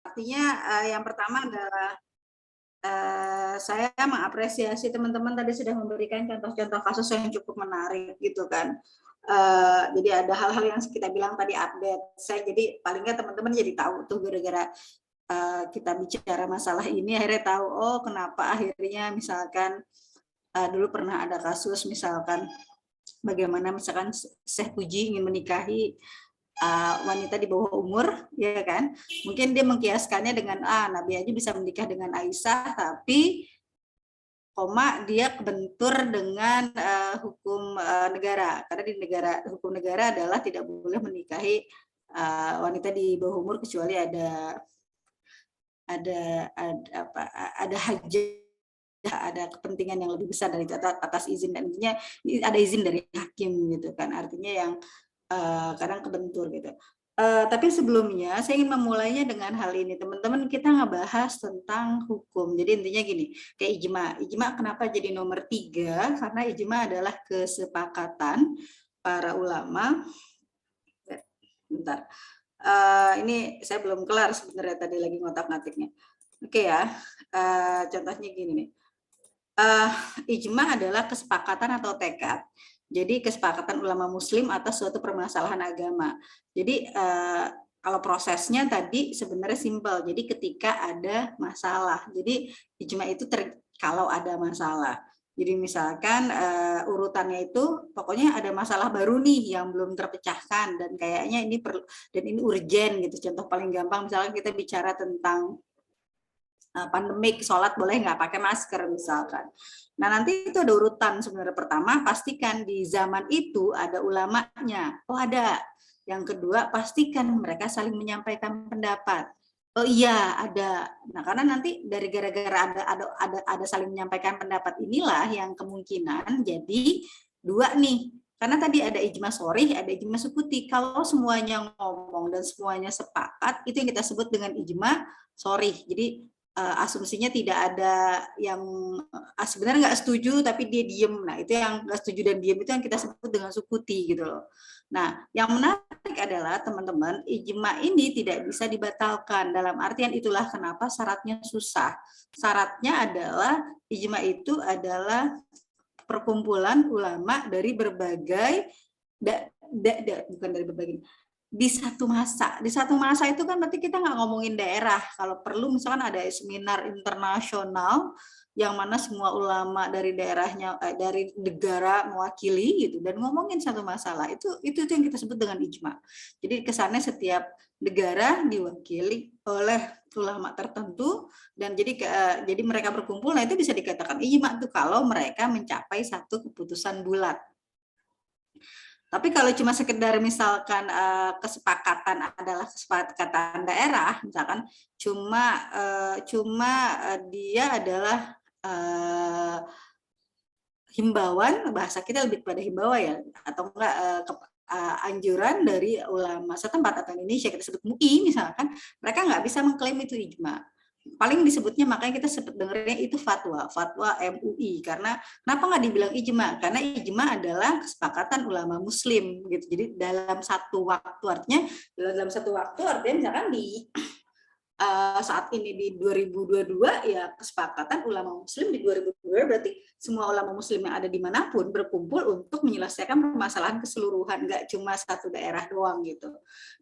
Artinya yang pertama adalah saya mengapresiasi teman-teman tadi sudah memberikan contoh-contoh kasus yang cukup menarik gitu kan. Jadi ada hal-hal yang kita bilang tadi update. Saya jadi paling nggak teman-teman jadi tahu tuh gara-gara kita bicara masalah ini akhirnya tahu oh kenapa akhirnya misalkan dulu pernah ada kasus misalkan bagaimana misalkan Syekh Puji ingin menikahi wanita di bawah umur, ya kan? Mungkin dia mengkiaskannya dengan Nabi aja bisa menikah dengan Aisyah, tapi dia kebentur dengan hukum negara, karena di hukum negara adalah tidak boleh menikahi wanita di bawah umur kecuali ada hajat, ada kepentingan yang lebih besar dari itu atas izin, dan intinya ada izin dari hakim gitu kan, artinya yang kadang kebentur gitu. Tapi sebelumnya saya ingin memulainya dengan hal ini, teman-teman. Kita ngebahas tentang hukum. Jadi intinya gini, kayak ijma kenapa jadi nomor 3? Karena ijma adalah kesepakatan para ulama. Bentar, ini saya belum kelar sebenarnya, tadi lagi ngotak-ngatiknya. Oke ya, contohnya gini nih. Ijma adalah kesepakatan atau tekad. Jadi kesepakatan ulama muslim atas suatu permasalahan agama. Jadi kalau prosesnya tadi sebenarnya simpel. Jadi ketika ada masalah. Jadi ijma itu kalau ada masalah. Jadi misalkan urutannya itu pokoknya ada masalah baru nih yang belum terpecahkan dan kayaknya ini perlu dan ini urgent gitu. Contoh paling gampang misalnya kita bicara tentang pandemik, sholat boleh nggak pakai masker misalkan. Nah nanti itu ada urutan sebenarnya. Pertama pastikan di zaman itu ada ulamanya. Oh ada. Yang kedua pastikan mereka saling menyampaikan pendapat. Oh iya ada. Nah karena nanti dari gara-gara ada saling menyampaikan pendapat inilah yang kemungkinan jadi dua nih. Karena tadi ada ijma sorih, ada ijma sukuti. Kalau semuanya ngomong dan semuanya sepakat, itu yang kita sebut dengan ijma sorih. Jadi asumsinya tidak ada yang sebenarnya nggak setuju tapi dia diem. Nah itu yang nggak setuju dan diem itu yang kita sebut dengan sukuti gitu loh. Nah yang menarik adalah teman-teman, ijma ini tidak bisa dibatalkan. Dalam artian itulah kenapa syaratnya susah. Syaratnya adalah ijma itu adalah perkumpulan ulama dari berbagai bukan dari berbagai di satu masa itu kan berarti kita nggak ngomongin daerah. Kalau perlu misalkan ada seminar internasional yang mana semua ulama dari daerahnya dari negara mewakili gitu dan ngomongin satu masalah itu yang kita sebut dengan ijma. Jadi kesannya setiap negara diwakili oleh ulama tertentu dan jadi mereka berkumpul, nah itu bisa dikatakan ijma tuh kalau mereka mencapai satu keputusan bulat. Tapi kalau cuma sekedar misalkan kesepakatan adalah kesepakatan daerah, misalkan cuma dia adalah himbauan, bahasa kita lebih pada himbauan ya, atau enggak anjuran dari ulama setempat atau Indonesia, kita sebut MUI misalkan, mereka nggak bisa mengklaim itu ijma. Paling disebutnya, makanya kita sebut dengarnya itu fatwa MUI. Karena kenapa nggak dibilang ijma? Karena ijma adalah kesepakatan ulama muslim gitu. Jadi dalam satu waktu, artinya misalkan di saat ini di 2022 ya kesepakatan ulama muslim di 2022 berarti semua ulama muslim yang ada dimanapun berkumpul untuk menyelesaikan permasalahan keseluruhan, nggak cuma satu daerah doang gitu.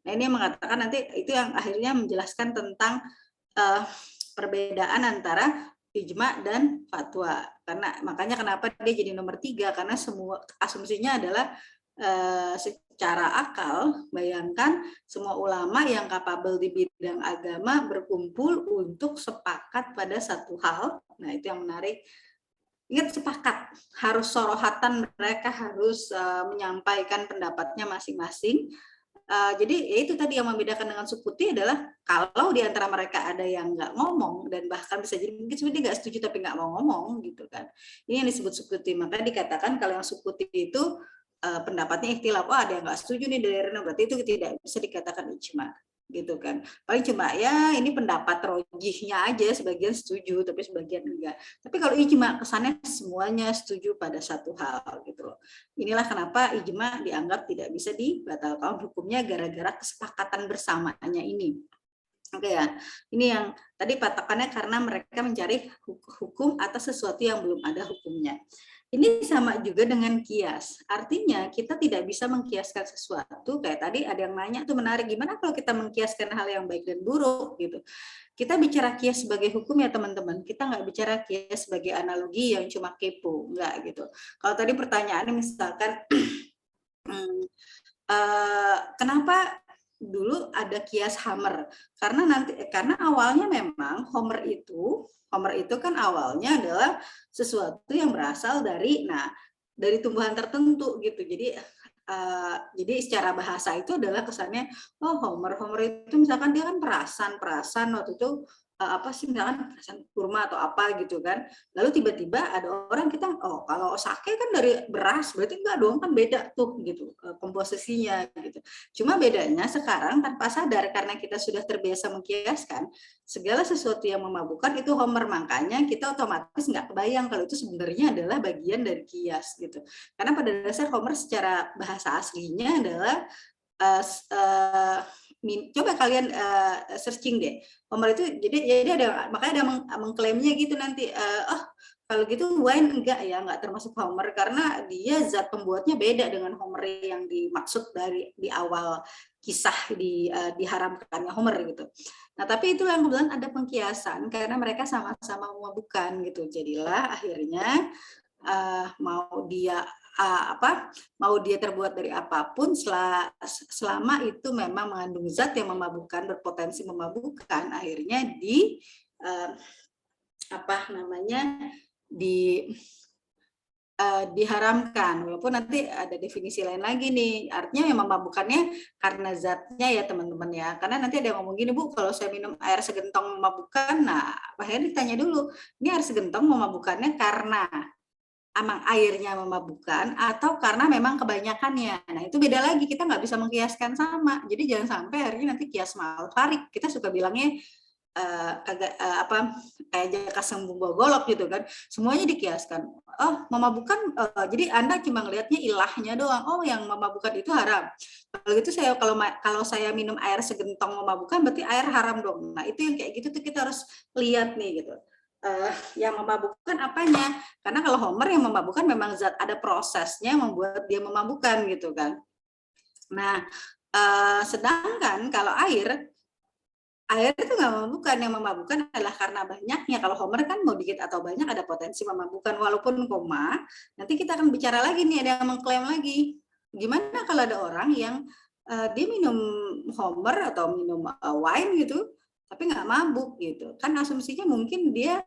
Nah ini yang mengatakan nanti itu yang akhirnya menjelaskan tentang perbedaan antara ijma dan fatwa. Karena makanya kenapa dia jadi nomor 3, karena semua asumsinya adalah secara akal, bayangkan semua ulama yang kapabel di bidang agama berkumpul untuk sepakat pada satu hal. Nah itu yang menarik. Ingat, sepakat, harus sorohatan, mereka harus menyampaikan pendapatnya masing-masing. Jadi ya itu tadi yang membedakan dengan sukuti adalah kalau di antara mereka ada yang nggak ngomong dan bahkan bisa jadi mungkin sebenarnya nggak setuju tapi nggak mau ngomong gitu kan. Ini yang disebut sukuti. Maka dikatakan kalau yang sukuti itu pendapatnya ikhtilaf, ada yang nggak setuju nih dari Rena, berarti itu tidak bisa dikatakan ijma gitu kan. Paling cuma ya ini pendapat rojihnya aja, sebagian setuju tapi sebagian enggak. Tapi kalau ijma kesannya semuanya setuju pada satu hal gitu loh. Inilah kenapa ijma dianggap tidak bisa dibatalkan hukumnya gara-gara kesepakatan bersamanya ini. Oke ya, ini yang tadi patokannya karena mereka mencari hukum atas sesuatu yang belum ada hukumnya. Ini sama juga dengan kias. Artinya kita tidak bisa mengkiaskan sesuatu, kayak tadi ada yang nanya tuh menarik, gimana kalau kita mengkiaskan hal yang baik dan buruk gitu. Kita bicara kias sebagai hukum ya teman-teman, kita nggak bicara kias sebagai analogi yang cuma kepo, nggak gitu. Kalau tadi pertanyaannya misalkan, kenapa dulu ada kias Hammer? Karena awalnya memang Homer itu kan awalnya adalah sesuatu yang berasal dari tumbuhan tertentu gitu. Jadi secara bahasa itu adalah kesannya, oh Homer itu misalkan dia kan perasan waktu itu apa sih misalkan perasan kurma atau apa gitu kan. Lalu tiba-tiba ada orang kita, oh kalau sake kan dari beras, berarti enggak dong, kan beda tuh gitu komposisinya gitu. Cuma bedanya sekarang tanpa sadar karena kita sudah terbiasa mengkiaskan segala sesuatu yang memabukkan itu Homer, makanya kita otomatis nggak kebayang kalau itu sebenarnya adalah bagian dari kias gitu. Karena pada dasar Homer secara bahasa aslinya adalah coba kalian searching deh. Homer itu jadi ada, makanya ada mengklaimnya gitu nanti, oh kalau gitu wine enggak termasuk Homer karena dia zat pembuatnya beda dengan Homer yang dimaksud di awal kisah diharamkannya Homer gitu. Nah tapi itulah yang kebetulan ada pengkiasan karena mereka sama-sama memabukkan gitu. Jadilah akhirnya mau dia terbuat dari apapun selama itu memang mengandung zat yang memabukkan, berpotensi memabukkan, akhirnya diharamkan. Walaupun nanti ada definisi lain lagi nih, artinya yang memabukkannya karena zatnya ya teman-teman ya. Karena nanti ada yang ngomong gini, Bu, kalau saya minum air segentong memabukkan, nah akhirnya ditanya dulu, ini air segentong memabukkannya karena emang airnya memabukkan atau karena memang kebanyakannya. Nah itu beda lagi, kita nggak bisa mengkiaskan sama. Jadi jangan sampai akhirnya nanti kias malfarik. Kita suka bilangnya kayak jaka sembung golok gitu kan. Semuanya dikiaskan. Oh memabukkan, jadi Anda cuma ngelihatnya ilahnya doang. Oh yang memabukkan itu haram. Kalau gitu kalau saya minum air segentong memabukkan berarti air haram dong. Nah itu yang kayak gitu tuh kita harus lihat nih gitu. Yang memabukkan apanya? Karena kalau Homer yang memabukkan memang zat ada prosesnya membuat dia memabukkan gitu kan. Nah, sedangkan kalau air itu nggak memabukkan, yang memabukkan adalah karena banyaknya. Kalau Homer kan mau dikit atau banyak ada potensi memabukkan walaupun koma. Nanti kita akan bicara lagi nih, ada yang mengklaim lagi. Gimana kalau ada orang yang dia minum Homer atau minum wine gitu, tapi nggak mabuk gitu. Kan asumsinya mungkin dia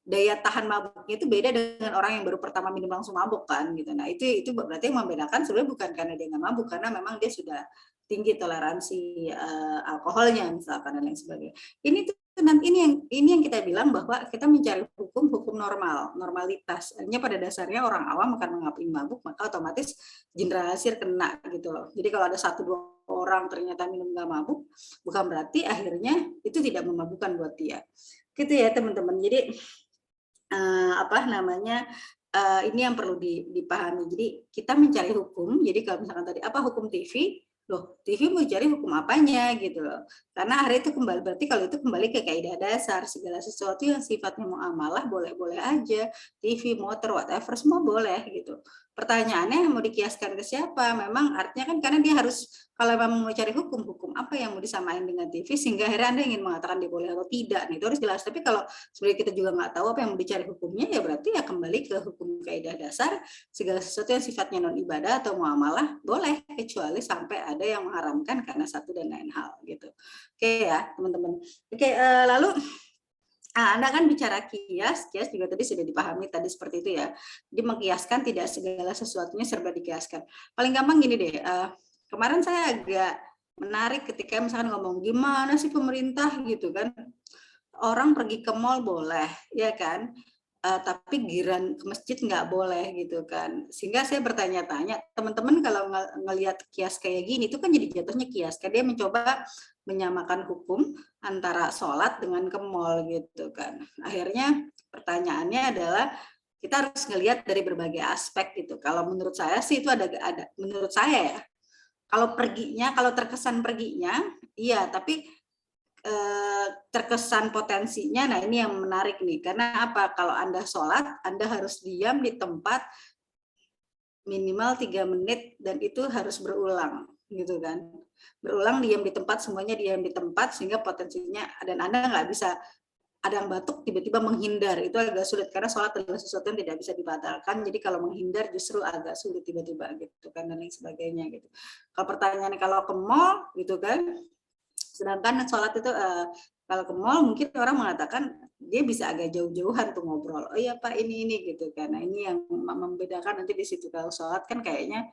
daya tahan mabuknya itu beda dengan orang yang baru pertama minum langsung mabuk kan gitu. Nah itu berarti yang membedakan sebenarnya bukan karena dia nggak mabuk, karena memang dia sudah tinggi toleransi alkoholnya misalkan dan lain sebagainya. Ini yang kita bilang bahwa kita mencari hukum normalitas. Artinya pada dasarnya orang awam akan mengakui mabuk, maka otomatis generalisir kena gitu loh. Jadi kalau ada 1-2 orang ternyata minum nggak mabuk, bukan berarti akhirnya itu tidak memabukkan buat dia. Gitu ya teman-teman. Jadi ini yang perlu dipahami. Jadi kita mencari hukum. Jadi kalau misalkan tadi apa hukum TV? Loh, TV mau cari hukum apanya gitu loh. Karena hari itu berarti kalau itu kembali ke kaidah dasar, segala sesuatu yang sifatnya muamalah boleh-boleh aja. TV, motor, whatever semua boleh gitu. Pertanyaannya mau dikiaskan ke siapa? Memang artinya kan karena dia harus, kalau memang mau cari hukum apa yang mau disamain dengan TV sehingga akhirnya Anda ingin mengatakan dia boleh atau tidak, itu harus jelas. Tapi kalau sebenarnya kita juga nggak tahu apa yang mau dicari hukumnya, ya berarti ya kembali ke hukum kaidah dasar, segala sesuatu yang sifatnya non ibadah atau muamalah boleh, kecuali sampai ada yang mengharamkan karena satu dan lain hal gitu. Oke ya teman-teman. Oke, lalu Anda kan bicara kias juga tadi sudah dipahami tadi seperti itu ya. Jadi mengkiaskan tidak segala sesuatunya serba dikiaskan. Paling gampang gini deh, kemarin saya agak menarik ketika misalkan ngomong gimana sih pemerintah gitu kan, orang pergi ke mall boleh ya kan, tapi giran ke masjid nggak boleh gitu kan. Sehingga saya bertanya-tanya, teman-teman kalau ngelihat kias kayak gini itu kan jadi jatuhnya kias, kan dia mencoba menyamakan hukum antara sholat dengan ke mall gitu kan. Akhirnya pertanyaannya adalah kita harus ngelihat dari berbagai aspek gitu. Kalau menurut saya sih itu menurut saya ya, kalau terkesan perginya, iya, tapi terkesan potensinya, nah ini yang menarik nih, karena apa? Kalau Anda sholat, Anda harus diam di tempat minimal 3 menit dan itu harus berulang, gitu kan. Berulang diam di tempat, semuanya diam di tempat, sehingga potensinya, dan Anda nggak bisa ada yang batuk tiba-tiba menghindar, itu agak sulit karena sholat adalah sesuatu yang tidak bisa dibatalkan. Jadi kalau menghindar justru agak sulit tiba-tiba gitu kan, dan lain sebagainya gitu. Kalau pertanyaannya kalau ke mall gitu kan, sedangkan sholat itu kalau ke mall mungkin orang mengatakan dia bisa agak jauh-jauhan tuh ngobrol. Oh iya Pak ini gitu kan. Nah ini yang membedakan nanti di situ. Kalau sholat kan kayaknya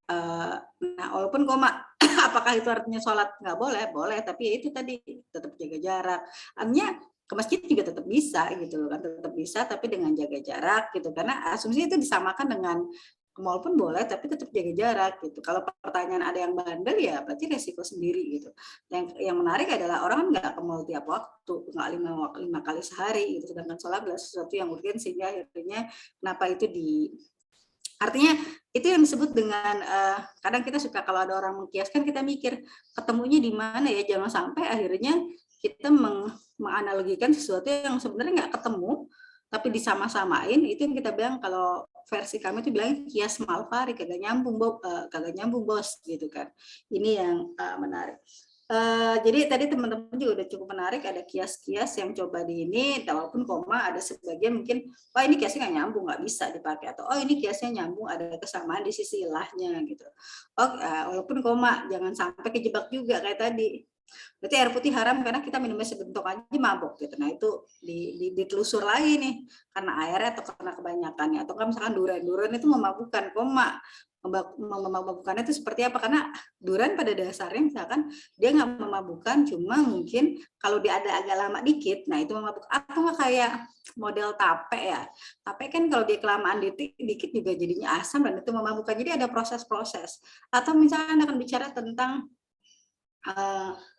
nah walaupun koma apakah itu artinya sholat nggak boleh? Boleh, tapi ya itu tadi tetap jaga jarak. Artinya ke masjid juga tetap bisa gitu kan, tetap bisa tapi dengan jaga jarak gitu. Karena asumsi itu disamakan dengan ke mall pun boleh tapi tetap jaga jarak gitu. Kalau pertanyaan ada yang bandel ya berarti resiko sendiri gitu. Yang menarik adalah orang kan nggak ke mall tiap waktu, nggak lima kali sehari gitu. Sedangkan sholat adalah sesuatu yang urgen sehingga akhirnya kenapa itu artinya itu yang disebut dengan kadang kita suka kalau ada orang mengkiaskan kita mikir ketemunya di mana ya, jangan sampai akhirnya kita menganalogikan sesuatu yang sebenarnya nggak ketemu tapi disama-samain. Itu yang kita bilang, kalau versi kami itu bilang kias malfari, kagak nyambung bos gitu kan. Ini yang menarik. Jadi tadi teman-teman juga udah cukup menarik, ada kias-kias yang coba di ini, walaupun koma ada sebagian mungkin, wah ini kiasnya nggak nyambung, nggak bisa dipakai, atau oh ini kiasnya nyambung, ada kesamaan di sisi ilahnya gitu. Oh, walaupun koma, jangan sampai kejebak juga kayak tadi. Berarti air putih haram karena kita minumnya sebentuk aja mabok gitu. Nah itu ditelusur lagi nih, karena airnya atau karena kebanyakannya, atau kan misalkan durian itu memabukkan, koma. Memabukkannya itu seperti apa? Karena durian pada dasarnya misalkan dia nggak memabukkan, cuma mungkin kalau dia ada agak lama dikit, nah itu memabuk. Atau nggak kayak model tape ya, tape kan kalau dia kelamaan dikit juga jadinya asam dan itu memabukkan. Jadi ada proses-proses. Atau misalnya Anda akan bicara tentang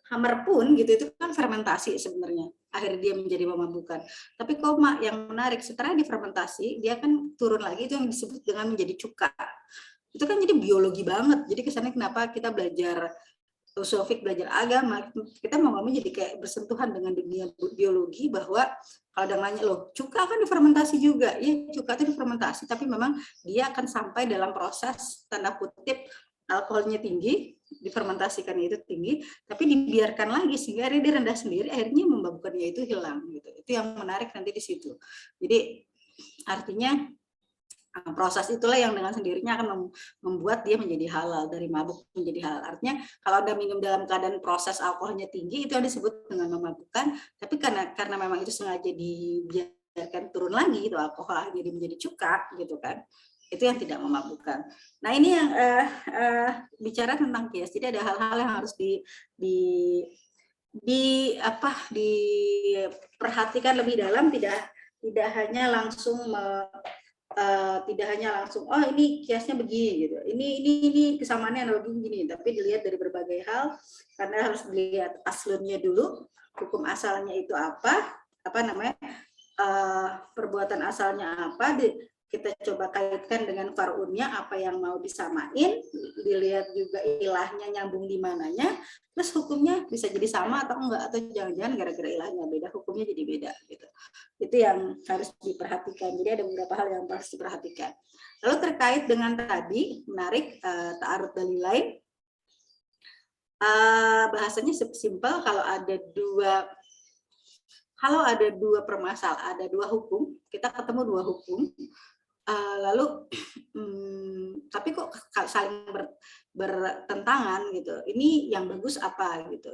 hammer pun gitu, itu kan fermentasi sebenarnya, akhirnya dia menjadi memabukkan. Tapi koma yang menarik, setelah difermentasi dia kan turun lagi, itu yang disebut dengan menjadi cuka. Itu kan jadi biologi banget. Jadi kesannya kenapa kita belajar filsafik, belajar agama, kita mau ngomong jadi kayak bersentuhan dengan dunia biologi, bahwa kalau ada nanya loh, cuka kan difermentasi juga. Ya, cuka itu difermentasi, tapi memang dia akan sampai dalam proses tanda kutip alkoholnya tinggi, difermentasikan itu tinggi, tapi dibiarkan lagi sehingga dia rendah sendiri, akhirnya memabukkannya itu hilang gitu. Itu yang menarik nanti di situ. Jadi artinya proses itulah yang dengan sendirinya akan membuat dia menjadi halal, dari mabuk menjadi halal. Artinya kalau Anda minum dalam keadaan proses alkoholnya tinggi, itu yang disebut dengan memabukkan, tapi karena memang itu sengaja dibiarkan turun lagi itu alkohol jadi menjadi cuka gitu kan. Itu yang tidak memabukkan. Nah, ini yang bicara tentang kias. Jadi ada hal-hal yang harus diperhatikan lebih dalam, tidak hanya langsung oh ini kiasnya begini gitu, ini kesamaannya analogi begini, tapi dilihat dari berbagai hal, karena harus dilihat aslunnya dulu, hukum asalnya itu apa namanya, perbuatan asalnya apa, kita coba kaitkan dengan far'unnya, apa yang mau disamain, dilihat juga ilahnya nyambung di mananya, terus hukumnya bisa jadi sama atau enggak, atau jangan-jangan gara-gara ilahnya beda, hukumnya jadi beda gitu. Itu yang harus diperhatikan. Jadi ada beberapa hal yang harus diperhatikan. Lalu terkait dengan tadi, menarik, ta'arud dalilain, bahasanya simpel, kalau ada dua permasalahan, ada dua hukum, kita ketemu dua hukum, lalu tapi kok saling bertentangan gitu, ini yang bagus apa gitu,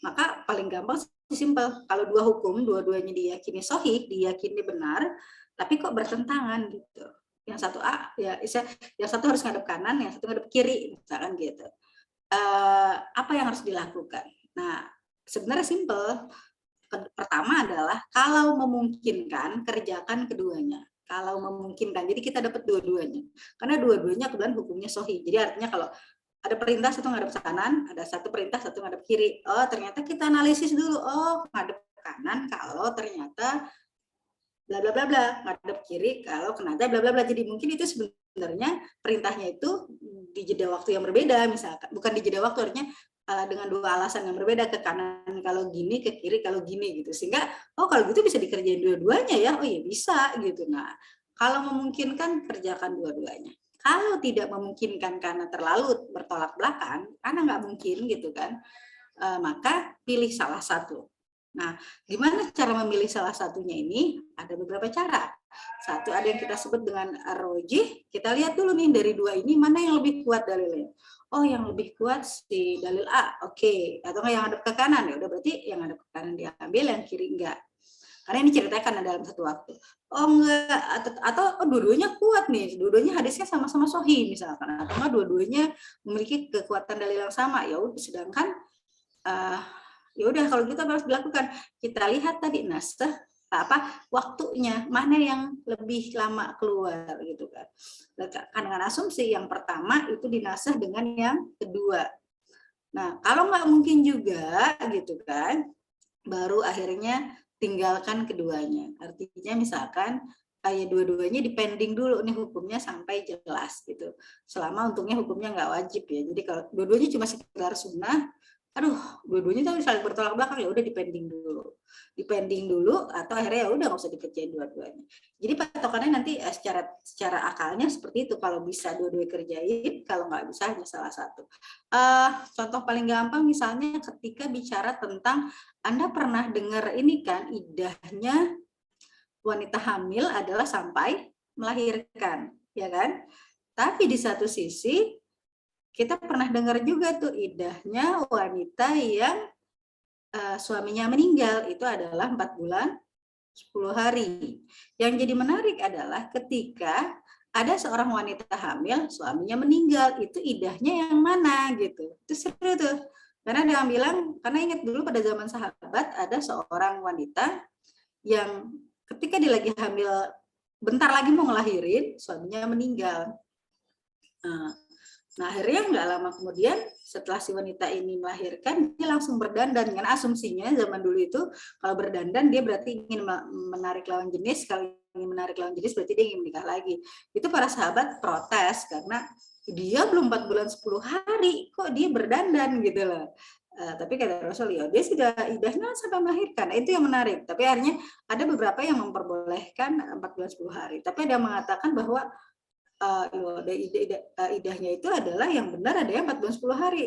maka paling gampang simpel, kalau dua hukum dua-duanya diyakini sahih, diyakini benar, tapi kok bertentangan gitu, yang satu yang satu harus ngadep kanan, yang satu ngadep kiri misalkan gitu, apa yang harus dilakukan? Nah sebenarnya simpel. Pertama adalah kalau memungkinkan kerjakan keduanya. Kalau memungkinkan, jadi kita dapat dua-duanya. Karena dua-duanya kebetulan hukumnya sahih. Jadi artinya kalau ada perintah satu ngadep kanan, ada satu perintah satu ngadep kiri. Oh ternyata kita analisis dulu. Oh ngadep kanan kalau ternyata bla bla bla bla, ngadep kiri kalau ternyata bla bla bla. Jadi mungkin itu sebenarnya perintahnya itu di jeda waktu yang berbeda misalkan, bukan di jeda waktu, artinya dengan 2 alasan yang berbeda, ke kanan kalau gini, ke kiri kalau gini gitu. Sehingga oh kalau gitu bisa dikerjain dua-duanya ya. Oh ya bisa gitu. Nah, kalau memungkinkan kerjakan dua-duanya. Kalau tidak memungkinkan karena terlalu bertolak belakang, karena nggak mungkin gitu kan, maka pilih salah satu. Nah, gimana cara memilih salah satunya ini? Ada beberapa cara. Satu ada yang kita sebut dengan rojih. Kita lihat dulu nih dari dua ini mana yang lebih kuat dalilnya. Oh, yang lebih kuat si dalil A, oke. Atau yang hadap ke kanan, ya udah berarti yang hadap ke kanan diambil, yang kiri enggak. Karena ini ceritakan dalam satu waktu. Oh enggak, atau oh, dua-duanya kuat nih, dua-duanya hadisnya sama-sama sahih misalkan, atau enggak dua-duanya memiliki kekuatan dalil yang sama. Ya udah, sedangkan ya udah kalau gitu harus dilakukan. Kita lihat tadi waktunya mana yang lebih lama keluar gitu kan. Dengan asumsi yang pertama itu dinasah dengan yang kedua. Nah, kalau nggak mungkin juga gitu kan, baru akhirnya tinggalkan keduanya. Artinya misalkan kayak dua-duanya dipending dulu nih hukumnya sampai jelas gitu. Selama untungnya hukumnya nggak wajib ya. Jadi kalau dua-duanya cuma sekedar sunnah, aduh, dua-duanya tapi saling bertolak belakang, ya udah dipending dulu, atau akhirnya ya udah nggak usah dikerjain dua-duanya. Jadi patokannya nanti secara akalnya seperti itu. Kalau bisa dua-duanya kerjain, kalau nggak bisa hanya salah satu. Contoh paling gampang misalnya ketika bicara tentang, Anda pernah dengar ini kan, idahnya wanita hamil adalah sampai melahirkan, ya kan? Tapi di satu sisi kita pernah dengar juga tuh idahnya wanita yang suaminya meninggal, itu adalah 4 bulan 10 hari. Yang jadi menarik adalah ketika ada seorang wanita hamil, suaminya meninggal, itu idahnya yang mana gitu. Itu seru tuh. Karena ada yang bilang, karena ingat dulu pada zaman sahabat ada seorang wanita yang ketika dia lagi hamil, bentar lagi mau ngelahirin, suaminya meninggal. Nah, akhirnya nggak lama kemudian setelah si wanita ini melahirkan, dia langsung berdandan. Karena asumsinya zaman dulu itu kalau berdandan dia berarti ingin menarik lawan jenis, kalau ingin menarik lawan jenis berarti dia ingin menikah lagi. Itu para sahabat protes karena dia belum 4 bulan 10 hari kok dia berdandan gitu loh. Tapi kata Rasul, ya dia sudah idahnya sampai melahirkan. Nah, itu yang menarik. Tapi akhirnya ada beberapa yang memperbolehkan 4 bulan 10 hari. Tapi ada yang mengatakan bahwa idahnya itu adalah yang benar ada yang 4 bulan 10 hari.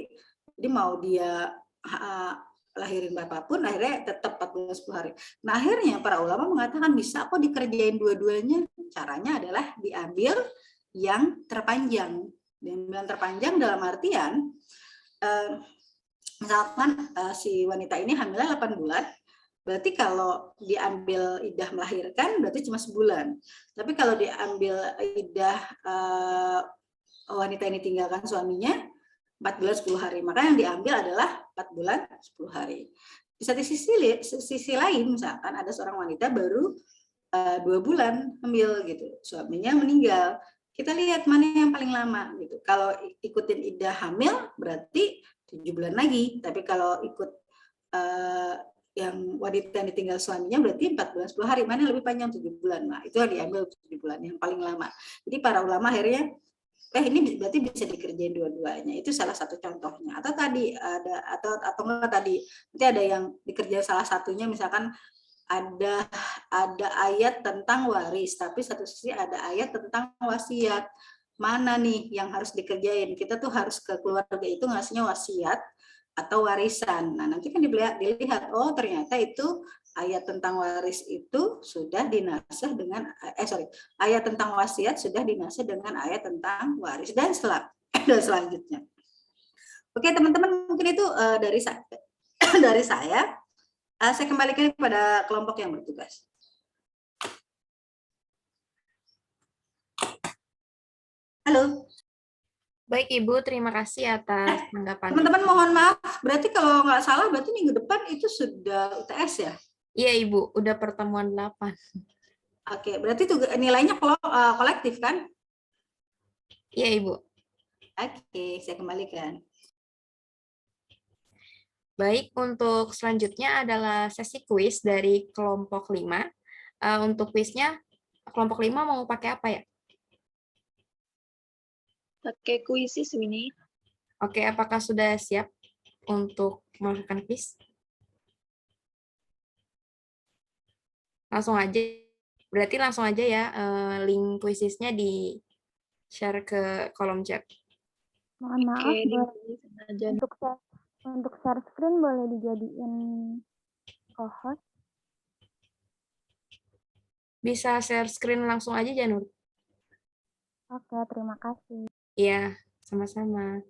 Jadi mau dia lahirin berapapun, akhirnya tetap 4 bulan 10 hari. Nah, akhirnya para ulama mengatakan bisa kok dikerjain dua-duanya. Caranya adalah diambil yang terpanjang. Yang terpanjang dalam artian, misalkan si wanita ini hamilnya 8 bulan, berarti kalau diambil idah melahirkan berarti cuma sebulan. Tapi kalau diambil idah wanita ini tinggalkan suaminya 4 bulan 10 hari. Maka yang diambil adalah 4 bulan 10 hari. Di satu sisi lain, misalkan ada seorang wanita baru 2 bulan hamil gitu, suaminya meninggal. Kita lihat mana yang paling lama gitu. Kalau ikutin idah hamil berarti 7 bulan lagi. Tapi kalau ikut yang wanita yang ditinggal suaminya berarti 4 bulan 10 hari, mana lebih panjang 7 bulan. Nah, itu yang diambil 7 bulan yang paling lama. Jadi para ulama akhirnya ini berarti bisa dikerjain dua-duanya. Itu salah satu contohnya. Atau tadi ada atau enggak tadi nanti ada yang dikerjain salah satunya, misalkan ada ayat tentang waris, tapi satu sisi ada ayat tentang wasiat. Mana nih yang harus dikerjain? Kita tuh harus ke keluarga itu ngasihnya wasiat atau warisan. Nah, nanti kan dilihat, oh ternyata itu ayat tentang waris itu sudah dinasah dengan ayat tentang wasiat sudah dinasah dengan ayat tentang waris dan selanjutnya. Oke, teman-teman, mungkin itu dari saya. Dari saya kembalikan kepada kelompok yang bertugas. Halo. Baik Ibu, terima kasih atas tanggapan. Teman-teman mohon maaf, berarti kalau nggak salah berarti minggu depan itu sudah UTS ya? Iya Ibu, udah pertemuan 8. Oke, berarti tuh nilainya kolektif kan? Iya Ibu. Oke, saya kembalikan. Baik, untuk selanjutnya adalah sesi kuis dari kelompok 5. Untuk kuisnya, kelompok 5 mau pakai apa ya? pakai kuisis Winnie. Oke, apakah sudah siap untuk melakukan quiz? Langsung aja. Berarti langsung aja ya, link quizisnya di-share ke kolom chat. Mohon maaf, Oke, boleh dimulai aja. untuk share screen boleh dijadiin co-host. Bisa share screen langsung aja, Janur? Oke, terima kasih. Iya, sama-sama.